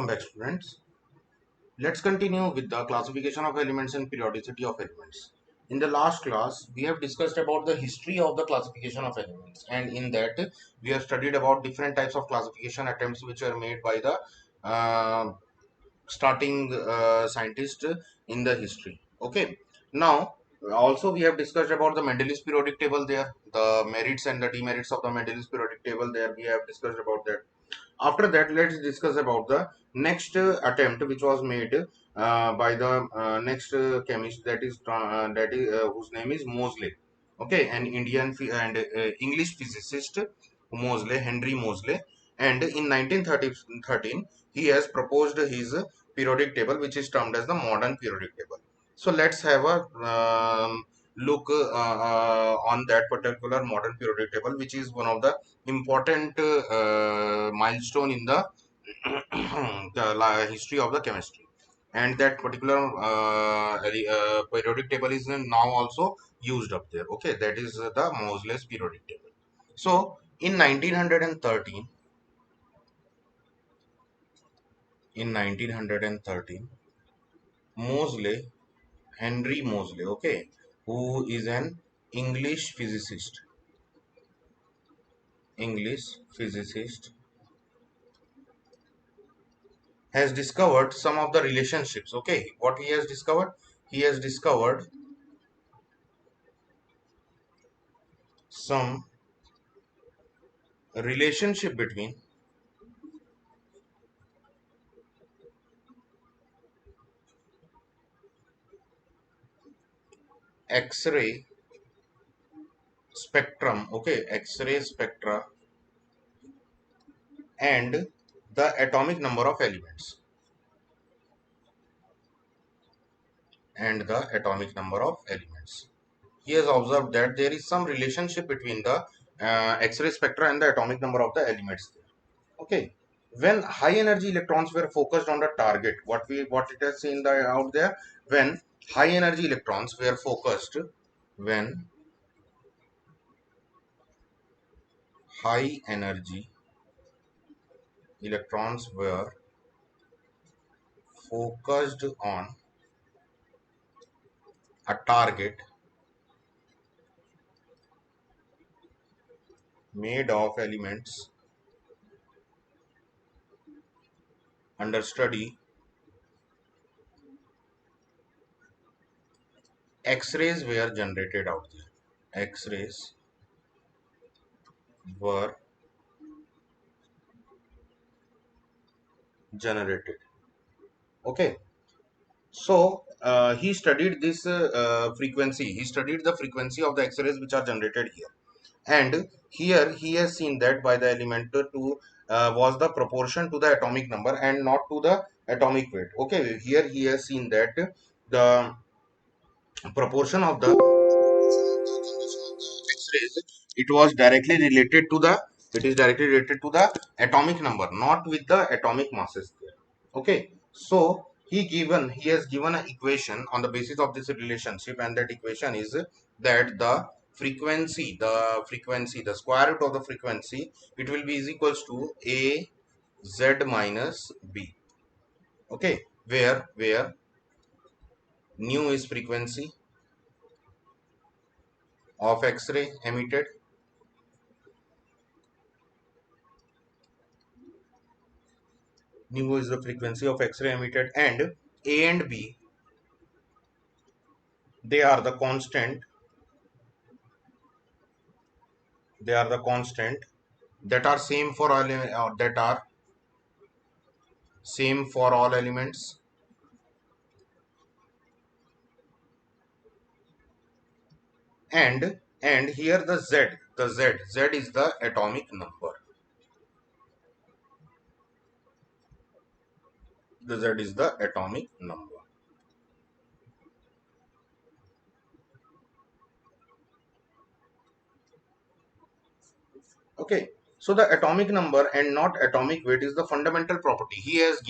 Welcome back, students. Let's continue with the classification of elements and periodicity of elements. In the last class, we have discussed about the history of the classification of elements, and in that, we have studied about different types of classification attempts which were made by the starting scientist in the history. Okay. Now, also we have discussed about the Mendeleev's periodic table there, the merits and the demerits of the Mendeleev's periodic table there. We have discussed about that. After that, let's discuss about the next attempt which was made by the next chemist, whose name is Moseley. Okay, an Indian and English physicist, Moseley, Henry Moseley. And in 1913 he has proposed his periodic table, which is termed as the modern periodic table. So let's have a look on that particular modern periodic table, which is one of the important milestone in the, history of the chemistry. And that particular periodic table is now also used up there. Okay, that is the Moseley's periodic table. So in 1913, Moseley, Henry Moseley, okay, who is an English physicist, English physicist, has discovered some of the relationships. Okay, what he has discovered? He has discovered some relationship between X-ray spectrum, okay, X-ray spectra, and the atomic number of elements, He has observed that there is some relationship between the X-ray spectra and the atomic number of the elements there. Okay, when high energy electrons were focused on the target, what it has seen out there, when high energy electrons were focused, when high energy electrons were focused on a target made of elements under study, X-rays were generated out there. X-rays were generated. Okay. So he studied this frequency. He studied the frequency of the X-rays which are generated here. And here he has seen that by the element 2 was the proportion to the atomic number and not to the atomic weight. Okay, here he has seen that the proportion of the X-rays, it was directly related to the, it is directly related to the atomic number, not with the atomic masses there. Okay, so he has given an equation on the basis of this relationship, and that equation is that the square root of the frequency, it will be is equals to a z minus b. Okay, where nu is frequency of X-ray emitted, nu is the frequency of X-ray emitted, and a and b, they are the constant, that are same for all, that are same for all elements, and here the z is the atomic number, the z is the atomic number. Okay, so the atomic number and not atomic weight is the fundamental property. He has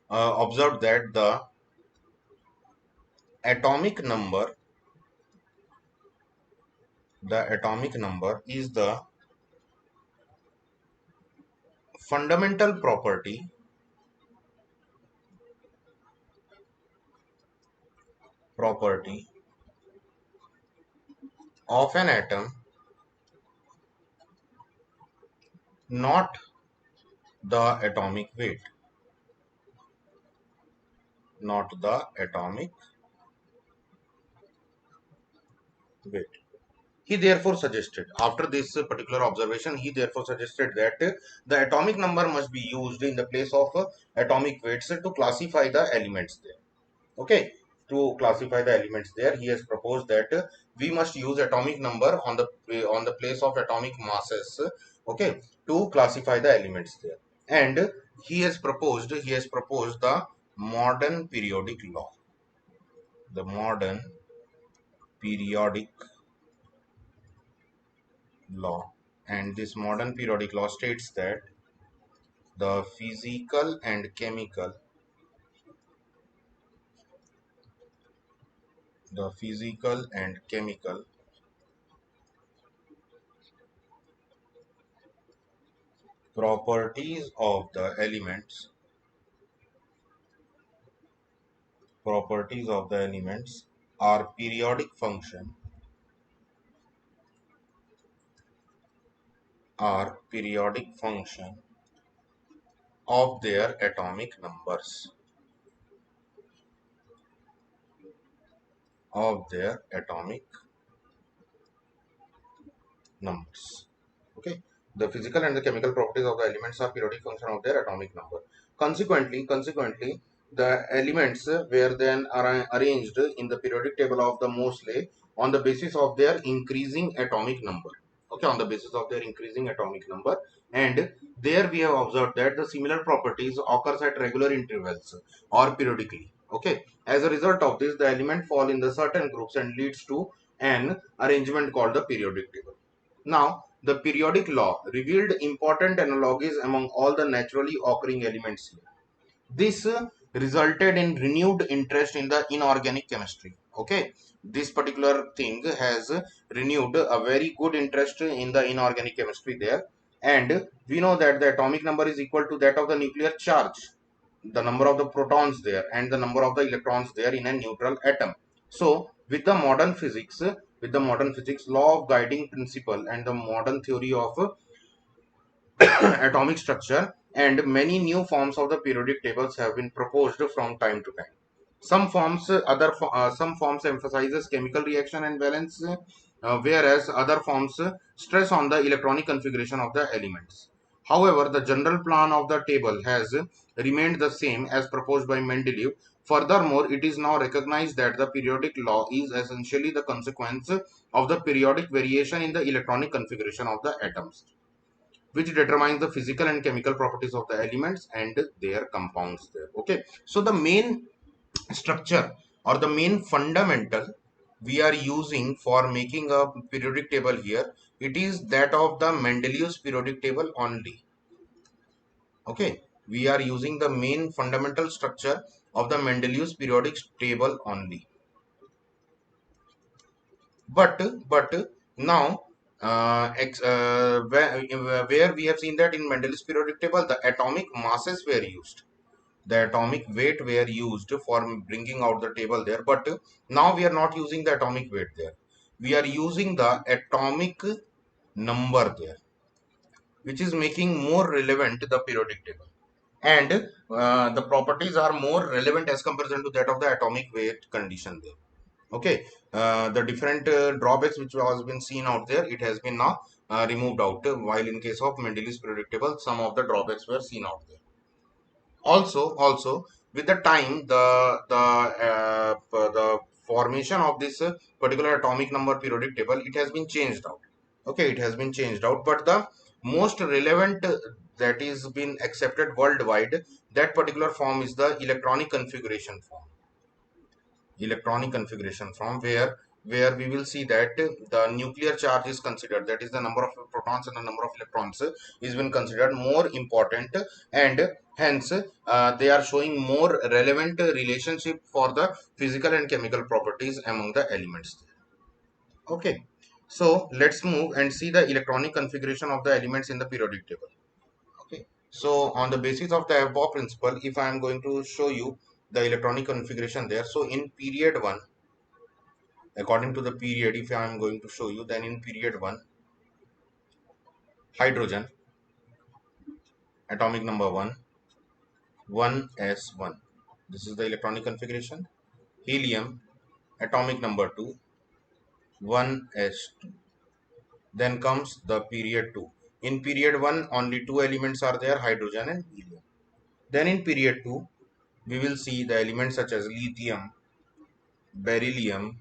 observed that the atomic number is the fundamental property of an atom, not the atomic weight, not the atomic weight. He therefore suggested, after this particular observation, he therefore suggested that the atomic number must be used in the place of atomic weights to classify the elements there. Okay, to classify the elements there, he has proposed that we must use atomic number on the place of atomic masses. Okay, to classify the elements there, and he has proposed the modern periodic law, the modern periodic law. And this modern periodic law states that the physical and chemical properties of the elements are periodic function of their atomic numbers, of their atomic numbers. Okay, the physical and the chemical properties of the elements are periodic function of their atomic number. Consequently, the elements were then arranged in the periodic table of the Moseley on the basis of their increasing atomic number. Okay, on the basis of their increasing atomic number. And there we have observed that the similar properties occurs at regular intervals or periodically. Okay, as a result of this, the element fall in the certain groups and leads to an arrangement called the periodic table. Now, the periodic law revealed important analogies among all the naturally occurring elements here. This resulted in renewed interest in the inorganic chemistry. Okay, this particular thing has renewed a very good interest in the inorganic chemistry there. And we know that the atomic number is equal to that of the nuclear charge, the number of the protons there and the number of the electrons there in a neutral atom. So with the modern physics, law of guiding principle and the modern theory of atomic structure, and many new forms of the periodic tables have been proposed from time to time. Some forms emphasizes chemical reaction and balance, whereas other forms stress on the electronic configuration of the elements. However, the general plan of the table has remained the same as proposed by Mendeleev. Furthermore, it is now recognized that the periodic law is essentially the consequence of the periodic variation in the electronic configuration of the atoms, which determines the physical and chemical properties of the elements and their compounds there. Okay, so the main structure or the main fundamental we are using for making a periodic table here, it is that of the Mendeleev's periodic table only. Okay, we are using the main fundamental structure of the Mendeleev's periodic table only. But now where we have seen that in Mendeleev's periodic table the atomic masses were used, the atomic weight were used for bringing out the table there. But now we are not using the atomic weight there, we are using the atomic number there, which is making more relevant the periodic table. And the properties are more relevant as comparison to that of the atomic weight condition there. Okay, the different drawbacks which has been seen out there, it has been now removed out, while in case of Mendeleev's periodic table some of the drawbacks were seen out there. Also with the time, the formation of this particular atomic number periodic table, it has been changed out. Okay, it has been changed out, but the most relevant that is been accepted worldwide, that particular form is the electronic configuration form, where we will see that the nuclear charge is considered, that is the number of protons and the number of electrons is been considered more important, and hence they are showing more relevant relationship for the physical and chemical properties among the elements. Okay, so let's move and see the electronic configuration of the elements in the periodic table. Okay, So on the basis of the above principle, if I am going to show you the electronic configuration there, so in period 1, according to the period, if I am going to show you, then in period 1, hydrogen, atomic number 1, 1s1. This is the electronic configuration. Helium, atomic number 2, 1s2. Then comes the period 2. In period 1, only two elements are there, hydrogen and helium. Then in period 2, we will see the elements such as lithium, beryllium,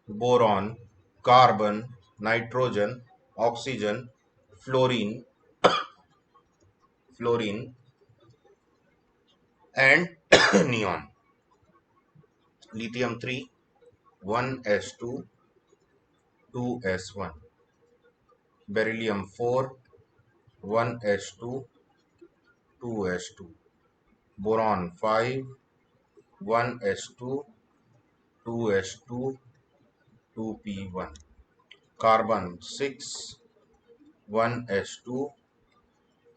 boron, carbon, nitrogen, oxygen, fluorine, fluorine, and neon. Lithium 3, 1s2, 2s1. Beryllium 4, 1s2, 2s2. Boron 5, 1s2, 2s2, 2p1. Carbon 6, 1s2,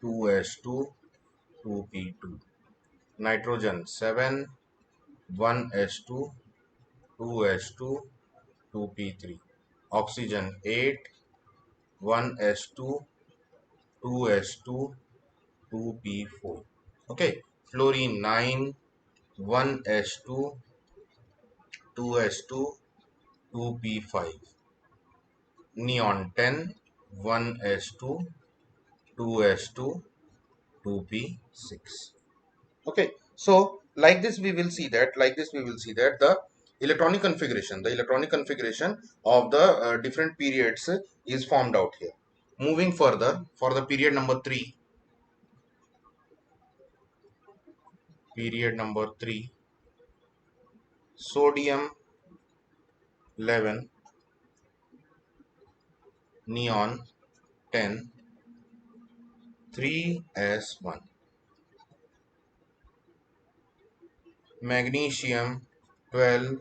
2s2, 2p2. Nitrogen 7, 1s2, 2s2, 2p3. Oxygen 8, 1s2, 2s2, 2p4. Okay. Fluorine 9, 1s2, 2s2, 2p5. Neon 10, 1s2, 2s2, 2p6. Okay, so like this we will see that the electronic configuration of the different periods is formed out here. Moving further, for the period number 3, sodium 11, neon 10, 3s1. Magnesium 12,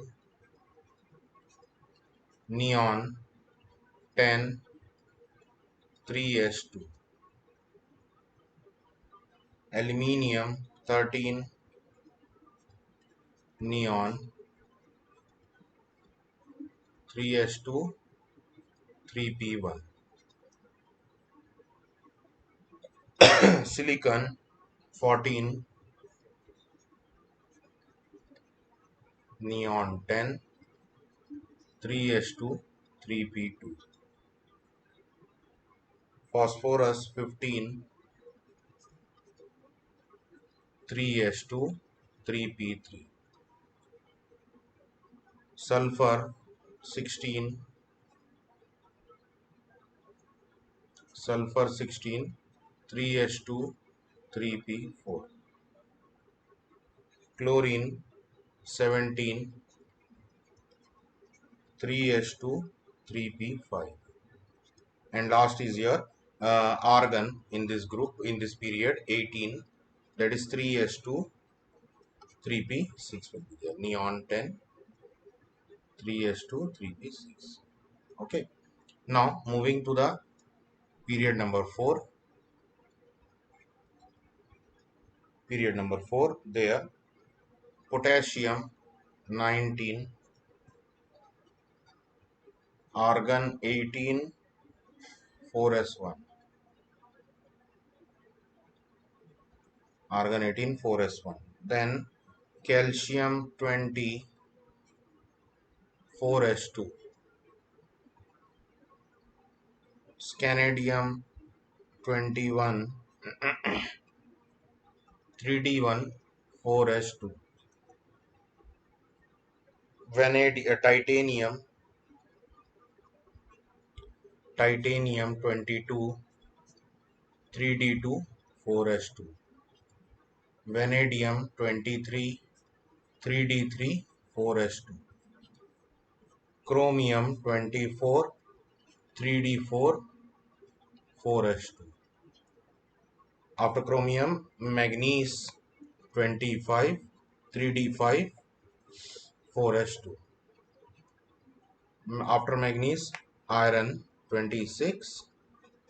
neon 10, 3s2. Aluminium 13, neon 3s2, 3p1. Silicon 14, neon 10, 3s2, 3p2. Phosphorus 15, 3s2, 3p3. Sulfur 16, sulfur 16, 3s2, 3p4. Chlorine 17, 3s2, 3p5. And last is your argon in this group, in this period 18, that is 3s2, 3p6 will be there. Neon 10, 3s2, 3p6. Okay. Now moving to the period number 4. Period number 4, there potassium 19, argon 18, 4s1. Argon 18, 4s1. Then calcium 20, 4s2. Scandium 21, 3d1, 4s2. Titanium 22, 3d2, 4s2. Vanadium 23, 3d3, 4s2. Chromium 24, 3d4, 4s2. After chromium, manganese 25, 3d5, 4s2. After manganese, iron 26,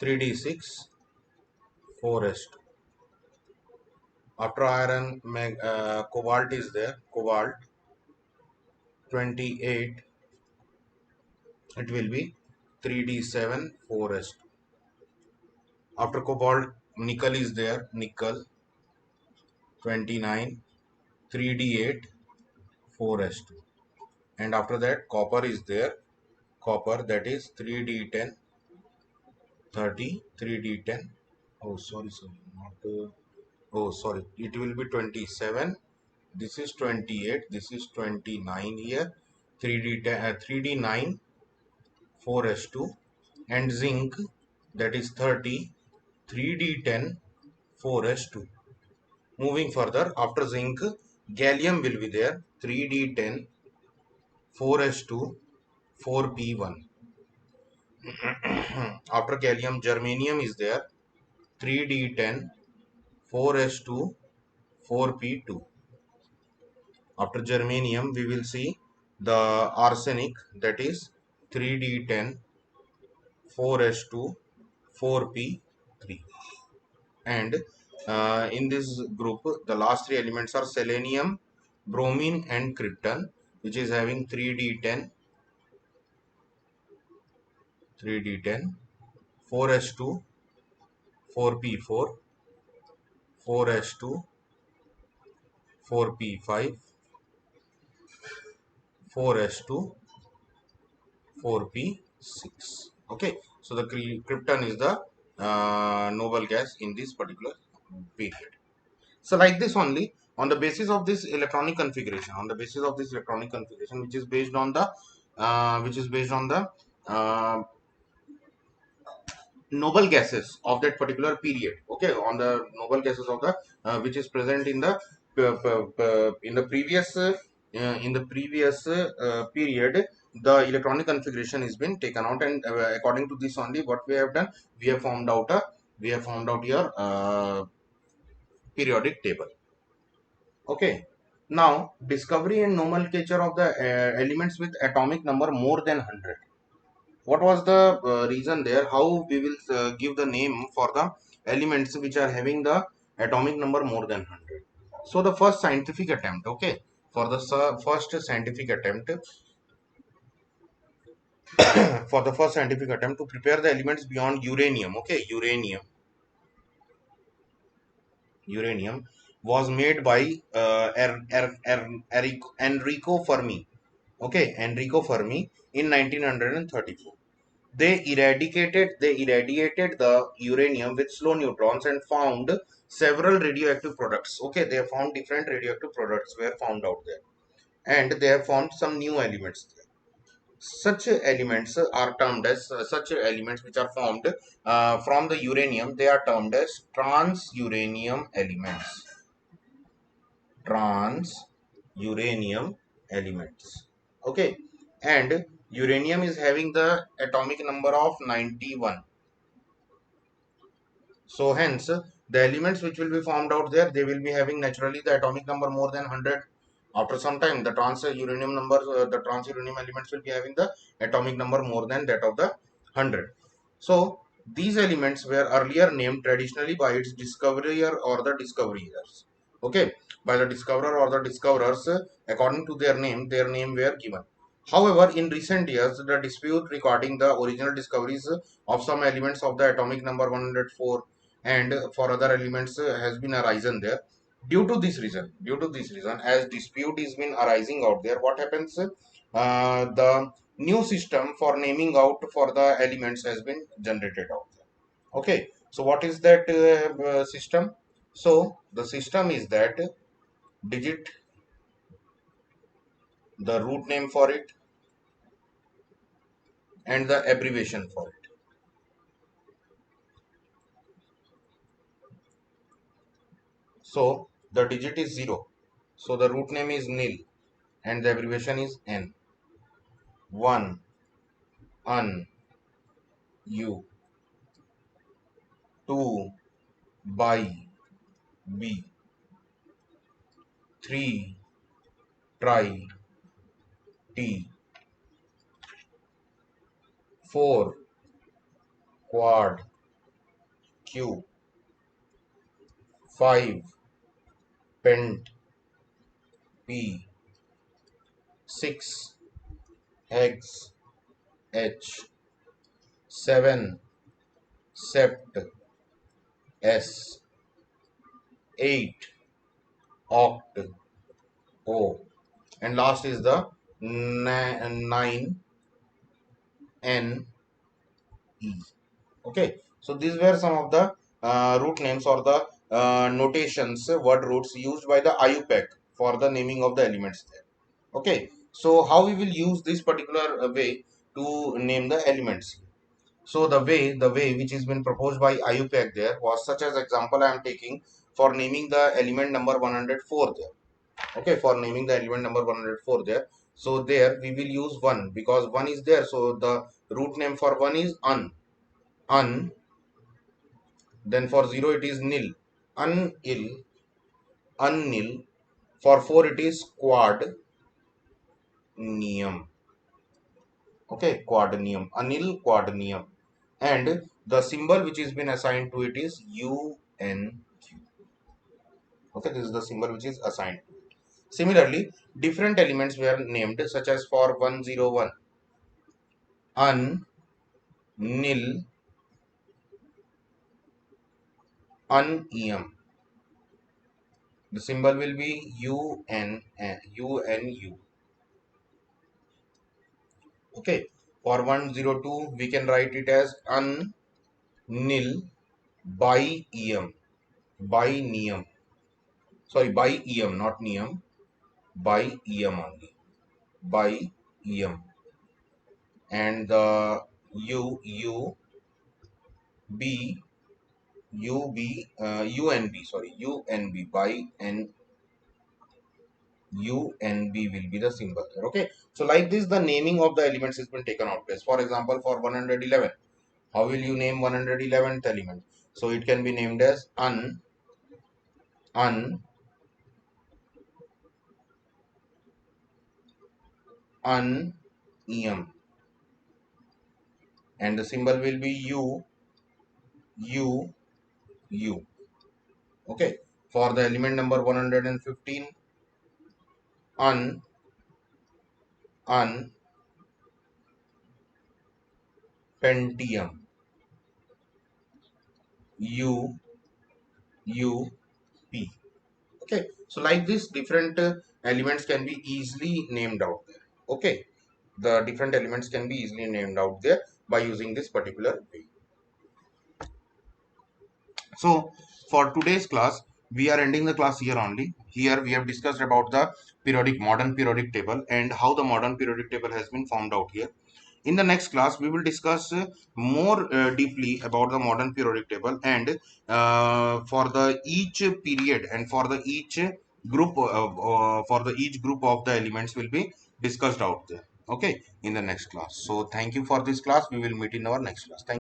3d6, 4s2. After iron, cobalt is there. Cobalt 28, it will be 3d7 4s2. After cobalt, nickel is there. Nickel 29, 3d8 4s2. And after that, copper is there. Copper, that is 3d10 30, 3d10. Oh, sorry, not. Oh, sorry, it will be 27. This is 28. This is 29 here. 3d10, 3d9 4s2. And zinc, that is 30, 3d10 4s2. Moving further, after zinc, gallium will be there. 3d10 4s2 4p1. After gallium, germanium is there. 3d10 4s2 4p2. After germanium, we will see the arsenic, that is 3d10 4s2 4p3. And in this group, the last three elements are selenium, bromine, and krypton, which is having 3d10 4s2 4p4 4s2 4p5 4s2 4p6. Okay, so the krypton is the noble gas in this particular period. So like this only, on the basis of this electronic configuration, which is based on the uh, noble gases of that particular period. Okay, on the noble gases of the which is present in the previous period, the electronic configuration has been taken out, and according to this only, what we have done, we have formed out your periodic table. Okay. Now, discovery and nomenclature of the elements with atomic number more than 100. What was the reason there? How we will give the name for the elements which are having the atomic number more than 100? So, the first scientific attempt, okay, for the first scientific attempt, to prepare the elements beyond uranium, okay, uranium was made by Enrico Fermi. Okay, Enrico Fermi in 1934. They irradiated the uranium with slow neutrons and found several radioactive products. Okay, they have found different radioactive products were found out there, and they have found some new elements there. Such elements are termed as such elements which are formed from the uranium. They are termed as trans-uranium elements. Trans-uranium elements. Okay, and uranium is having the atomic number of 91. So hence the elements which will be formed out there, they will be having naturally the atomic number more than 100. After some time, the trans uranium elements will be having the atomic number more than that of the 100. So these elements were earlier named traditionally by its discoverer or the discoverers. Okay, by the discoverer or the discoverers, according to their name were given. However, in recent years, the dispute regarding the original discoveries of some elements of the atomic number 104 and for other elements has been arisen there. Due to this reason, as dispute is been arising out there, what happens, the new system for naming out for the elements has been generated out there. Okay, so what is that system? So the system is that digit, the root name for it, and the abbreviation for it. So the digit is 0, so the root name is nil, and the abbreviation is n. 1 un u, 2 by b, 3 try t, 4 quad q, 5 pent, P, 6, hex, H, 7, sept, S, 8, oct, O, and last is the 9, N, E. Okay, so these were some of the root names or the notations, word roots used by the IUPAC for the naming of the elements there. Okay, so how we will use this particular way to name the elements. So the way which has been proposed by IUPAC there was such as example I am taking for naming the element number 104 there. Okay, for naming the element number 104 there. So there we will use 1 because 1 is there. So the root name for 1 is un. Then for 0 it is nil, unil, unnil. For 4 it is quadnium. Okay, quadnium, anil quadnium. And the symbol which has been assigned to it is UNQ. Okay, this is the symbol which is assigned to it. Similarly, different elements were named such as for 101, un, nil, unem. The symbol will be UNU. Okay, for 102 we can write it as un, nil, by em, by neum. Sorry, by em, not neum, by em only, by em. And the u b unb, sorry, unb, by n unb will be the symbol there. Okay, so like this the naming of the elements has been taken out place. For example, for 111, how will you name 111th element? So it can be named as un, em, and the symbol will be u. Okay, for the element number 115, un, pentium, u, p. Okay, so like this different elements can be easily named out there. Okay, the different elements can be easily named out there by using this particular way. So for today's class, we are ending the class here only. Here we have discussed about the modern periodic table and how the modern periodic table has been formed out here. In the next class, we will discuss more deeply about the modern periodic table, and for the each period and for the each group of the elements will be discussed out there. Okay, in the next class. So thank you for this class. We will meet in our next class. Thank